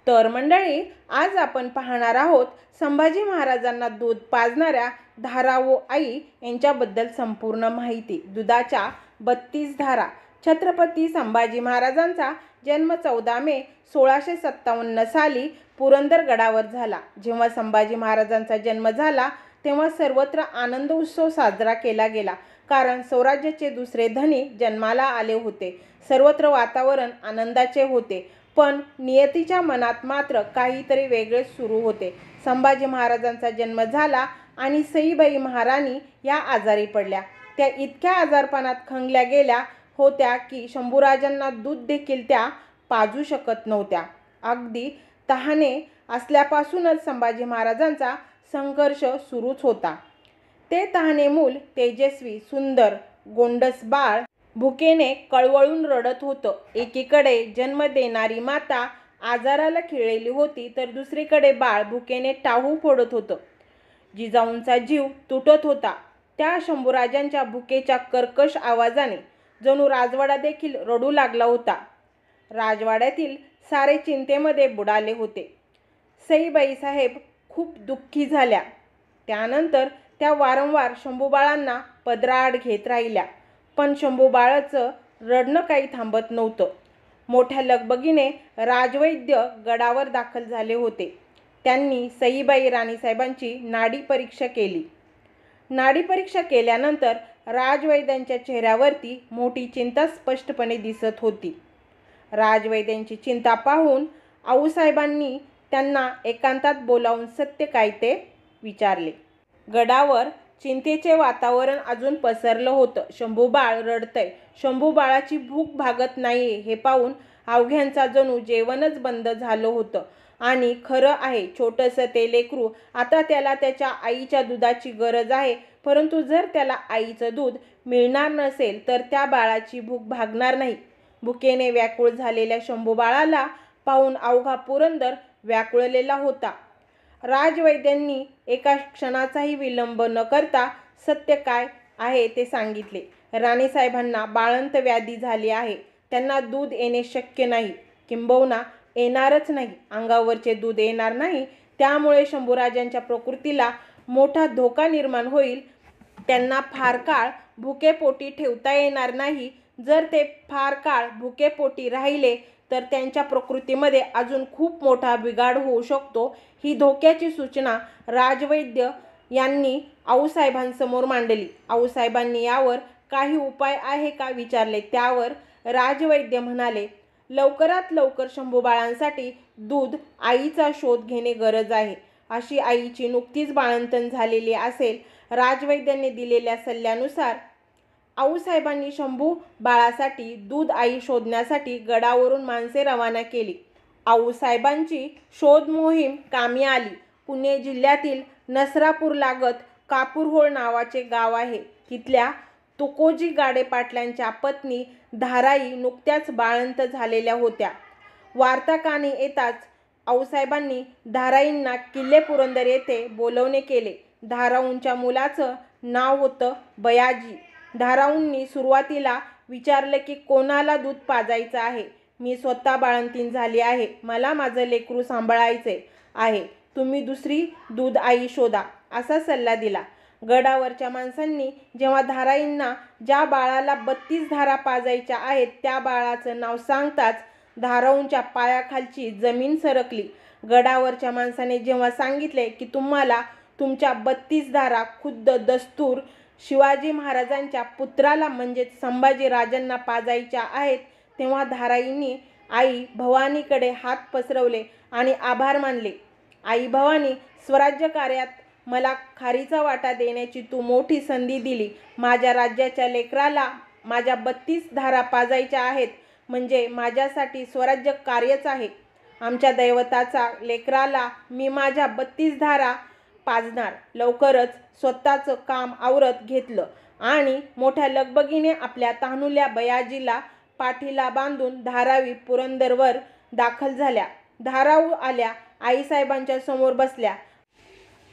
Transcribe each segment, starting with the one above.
तर मंडळी, आज आपण पाहणार आहोत संभाजी महाराजांना दूध पाजणाऱ्या धाराऊ आई यांच्याबद्दल संपूर्ण माहिती। दुधाच्या 32 धारा। छत्रपती संभाजी महाराजांचा जन्म 14 मे 1657 साली पुरंदरगडावर झाला। जेव्हा संभाजी महाराजांचा जन्म झाला तेव्हा सर्वत्र आनंद उत्सव साजरा केला गेला, कारण स्वराज्याचे दुसरे धनी जन्माला आले होते। सर्वत्र वातावरण आनंदाचे होते, पण नियतीच्या मनात मात्र काहीतरी वेगळेच सुरू होते। संभाजी महाराजांचा जन्म झाला आणि सईबाई महाराणी या आजारी पडल्या। त्या इतक्या आजारपणात खंगल्या गेल्या होत्या की शंभूराजांना दूध देखील त्या पाजू शकत नव्हत्या। अगदी तहाने असल्यापासूनच संभाजी महाराजांचा संघर्ष सुरूच होता। ते तहाने मूल तेजस्वी, सुंदर, गोंडस बाळ भुकेने कळवळून रडत होतं। एकीकडे जन्म देणारी माता आजाराला खिळलेली होती, तर दुसरीकडे बाळ भुकेने टाहू फोडत होतं। जिजाऊंचा जीव तुटत होता। त्या शंभूराजांच्या भुकेच्या कर्कश आवाजाने जणू राजवाडा देखील रडू लागला होता। राजवाड्यातील सारे चिंतेमध्ये बुडाले होते। सईबाई साहेब खूप दुःखी झाल्या। त्यानंतर त्या वारंवार शंभूबाळांना पदराआड घेत राहिल्या, पण शंभूबाळाचं रडणं काही थांबत नव्हतं। मोठ्या लगबगीने राजवैद्य गडावर दाखल झाले होते। त्यांनी सईबाई राणीसाहेबांची नाडी परीक्षा केली। नाडी परीक्षा केल्यानंतर राजवैद्यांच्या चेहऱ्यावरती मोठी चिंता स्पष्टपणे दिसत होती। राजवैद्यांची चिंता पाहून आऊसाहेबांनी त्यांना एकांतात बोलावून सत्य काय ते विचारले। गडावर चिंतेचे वातावरण अजून पसरलं होतं। शंभूबाळ रडतंय, शंभूबाळाची भूक भागत नाहीये हे पाहून अवघ्यांचा जणू जेवणच बंद झालं होतं। आणि खरं आहे, छोटंसं ते लेकरू, आता त्याला त्याच्या आईच्या दुधाची गरज आहे, परंतु जर त्याला आईचं दूध मिळणार नसेल तर त्या बाळाची भूक भागणार नाही। भुकेने व्याकुळ झालेल्या शंभूबाळाला पाहून अवघा पुरंदर व्याकुळलेला होता। राजवैद्यांनी एका क्षणाचाही विलंब न करता सत्य काय आहे ते सांगितले। राणीसाहेबांना बाळंत व्याधी झाली आहे, त्यांना दूध येणे शक्य नाही, किंबहुना येणारच नाही। अंगावरचे दूध येणार नाही, त्यामुळे शंभूराजांच्या प्रकृतीला मोठा धोका निर्माण होईल। त्यांना फार काळ भुकेपोटी ठेवता येणार नाही। जर ते फार काळ भुकेपोटी राहिले तर त्यांच्या प्रकृतीमध्ये अजून खूप मोठा बिघाड होऊ शकतो। ही धोक्याची सूचना राजवैद्य यांनी आऊसाहेबांसमोर मांडली। आऊसाहेबांनी यावर काही उपाय आहे का विचारले। त्यावर राजवैद्य म्हणाले, लवकरात लवकर शंभूबाळांसाठी दूध आईचा शोध घेणे गरज आहे। अशी आईची नुकतीच बाळंतण झालेली असेल। राजवैद्यांनी दिलेल्या सल्ल्यानुसार आऊसाहेबांनी शंभू बाळासाठी दूध आई शोधण्यासाठी गडावरून माणसे रवाना केली। आऊसाहेबांची शोध मोहीम कामी आली। पुणे जिल्ह्यातील नसरापूर लागत कापूरहोळ नावाचे गाव आहे। तिथल्या तुकोजी गाडे पाटलांच्या पत्नी धाराई नुकत्याच बाळंत झालेल्या होत्या। वार्ता कानी येताच आऊसाहेबांनी धाराईंना किल्ले पुरंदर येथे बोलवणे केले। धाराऊंच्या मुलाचं नाव होतं बयाजी। धाराऊंनी सुरुवातीला विचारलं की कोणाला दूध पाजायचं आहे। मी स्वतः बाळंतीण झाली आहे, मला माझं लेकरू सांभाळायचे आहे, तुम्ही दुसरी दूध आई शोधा, असा सल्ला दिला। गडावरच्या माणसांनी जेव्हा धाराईंना ज्या बाळाला 32 धारा पाजायच्या आहेत त्या बाळाचं नाव सांगताच धाराऊंच्या पायाखालची जमीन सरकली। गडावरच्या माणसाने जेव्हा सांगितले की तुम्हाला तुमच्या 32 धारा खुद्द दस्तूर शिवाजी महाराजांच्या पुत्राला म्हणजेच संभाजी राजांना पाजायच्या आहेत, तेव्हा धाराईंनी आई भवानीकडे हात पसरवले आणि आभार मानले। आई भवानी, स्वराज्य कार्यात मला खारीचा वाटा देण्याची तू मोठी संधी दिली। माझ्या राज्याच्या लेकराला माझ्या 32 धारा पाजायच्या आहेत, म्हणजे माझ्यासाठी स्वराज्य कार्यच आहे। आमच्या दैवताचा लेकराला मी माझ्या 32 धारा पाजणार। लवकरच स्वतःचं काम आवरत घेतलं आणि मोठ्या लगबगीने आपल्या तहानुल्या बयाजीला पाठीला बांधून धारावी पुरंदरवर दाखल झाल्या। धाराऊ आल्या, आईसाहेबांच्या समोर बसल्या।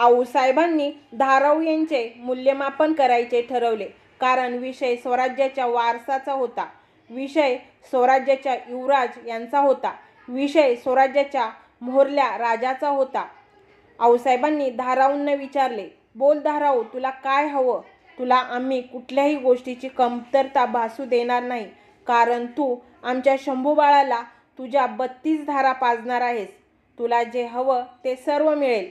आऊसाहेबांनी धाराऊ यांचे मूल्यमापन करायचे ठरवले, कारण विषय स्वराज्याच्या वारसाचा होता। विषय स्वराज्याच्या युवराज यांचा होता। विषय स्वराज्याच्या मोहरल्या राजाचा होता. आऊसाहेबांनी धाराऊंना विचारले, बोल धाराऊ, तुला काय हवं? तुला आम्ही कुठल्याही गोष्टीची कमतरता भासू देणार नाही, कारण तू आमच्या शंभूबाळाला तुझ्या 32 धारा पाजणार आहेस. तुला जे हवं ते सर्व मिळेल.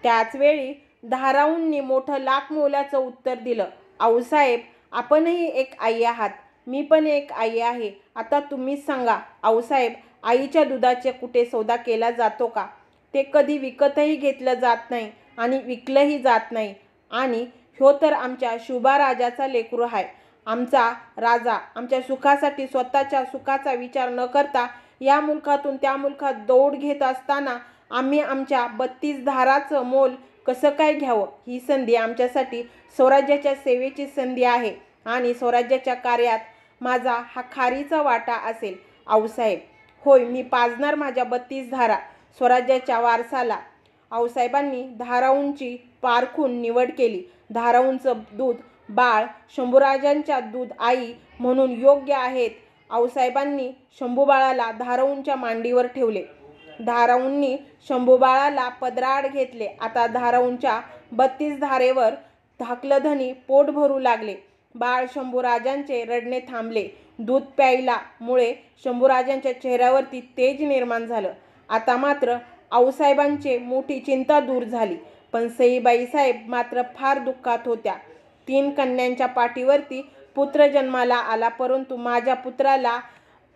त्याचवेळी धाराऊंनी मोठं लाख मोलाचं उत्तर दिलं, आऊसाहेब, आपणही एक आई आहात, मी पण एक आई आहे. आता तुम्हीच सांगा आऊसाहेब, आईच्या दुधाचे कुठे सौदा केला जातो का? ते कधी विकतही घेतलं जात नाही आणि विकलंही जात नाही. आणि ह्यो तर आमच्या शुभा राजाचा लेकरू आहे. आमचा राजा आमच्या सुखासाठी स्वतःच्या सुखाचा विचार न करता या मुलखातून त्या मुलखात दौड घेत असताना आम्ही आमच्या 32 धाराचं मोल कसं काय घ्यावं? ही संधी आमच्यासाठी स्वराज्याच्या सेवेची संधी आहे आणि स्वराज्याच्या कार्यात माझा हा खारीचा वाटा असेल. आऊसाहेब, होय, मी पाजणार माझ्या 32 धारा स्वराज्याच्या वारसाला. आऊसाहेबांनी धाराऊंची पारखून निवड केली. धाराऊंचं दूध बाळ शंभूराजांच्या दूध आई म्हणून योग्य आहेत. आऊसाहेबांनी शंभूबाळाला धाराऊंच्या मांडीवर ठेवले. धाराऊंनी शंभूबाळाला पदराआड घेतले. आता धाराऊंच्या 32 धारेवर धाकलधनी पोट भरू लागले. बाळ शंभूराजांचे रडणे थांबले. दूध प्यायला मुळे शंभूराजांच्या चेहऱ्यावरती तेज निर्माण झालं. आता मात्र आऊसाहेबांची मोठी चिंता दूर झाली. पण सईबाई साहेब मात्र फार दुःखात होत्या. 3 कन्यांच्या पाठीवरती पुत्र जन्माला आला, परंतु माझ्या पुत्राला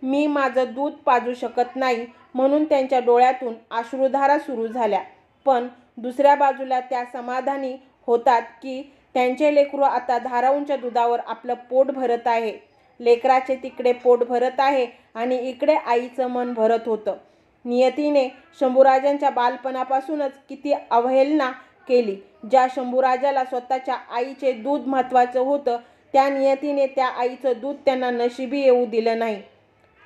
मी माझं दूध पाजू शकत नाही म्हणून त्यांच्या डोळ्यातून अश्रुधारा सुरू झाल्या. पण दुसऱ्या बाजूला त्या समाधानी होतात की त्यांचे लेकरू आता धाराऊंच्या दुधावर आपलं पोट भरत आहे. लेकराचे तिकडे पोट भरत आहे आणि इकडे आईचं मन भरत होतं. नियतीने शंभूराजांच्या बालपणापासूनच किती अवहेलना केली. ज्या शंभूराजाला स्वतःच्या आईचे दूध महत्त्वाचं होतं, त्या नियतीने त्या आईचं दूध त्यांना नशिबी येऊ दिलं नाही.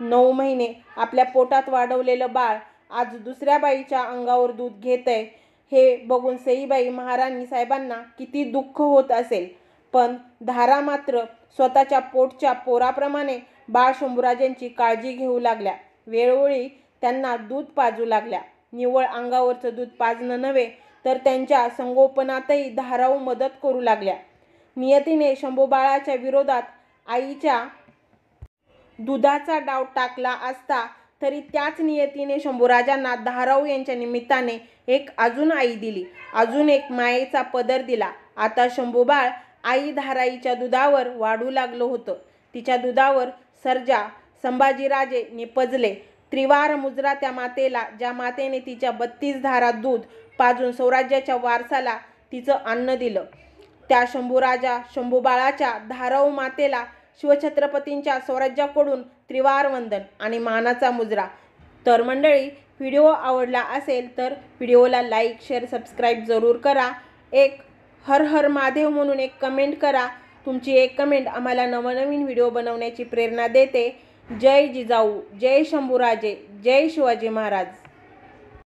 9 महिने आपल्या पोटात वाढवलेलं बाळ आज दुसऱ्या बाईच्या अंगावर दूध घेतंय हे बघून सईबाई महाराणी साहेबांना किती दुःख होत असेल. पण धारा मात्र स्वतःच्या पोटच्या पोराप्रमाणे बाळ शंभूराजांची काळजी घेऊ लागल्या. वेळोवेळी त्यांना दूध पाजू लागल्या. निव्वळ अंगावरचं दूध पाजणं नव्हे तर त्यांच्या संगोपनातही धाराऊ मदत करू लागल्या. नियतीने शंभूबाळाच्या विरोधात आईच्या दुधाचा डाव टाकला असता तरी त्याच नियतीने शंभूराजांना धाराऊ यांच्या निमित्ताने एक अजून आई दिली, अजून एक मायेचा पदर दिला. आता शंभूबाळ आई धाराईच्या दुधावर वाढू लागलं होतं. तिच्या दुधावर सर्जा संभाजीराजे निपजले. त्रिवार मुजरा त्या मातेला, ज्या मातेने तिच्या 32 धारा दूध पाजून स्वराज्याच्या वारसाला तिचं अन्न दिलं. त्या शंभूराजा शंभूबाळाच्या धाराऊ मातेला शिवछत्रपतींच्या स्वराज्याकडून त्रिवार वंदन आणि मानाचा मुजरा. तर मंडळी, व्हिडिओ आवडला असेल तर व्हिडिओला लाईक, शेअर, सबस्क्राईब जरूर करा. एक हर हर महादेव म्हणून एक कमेंट करा. तुमची एक कमेंट आम्हाला नवनवीन व्हिडिओ बनवण्याची प्रेरणा देते. जय जिजाऊ, जय शंभूराजे, जय शिवाजी महाराज.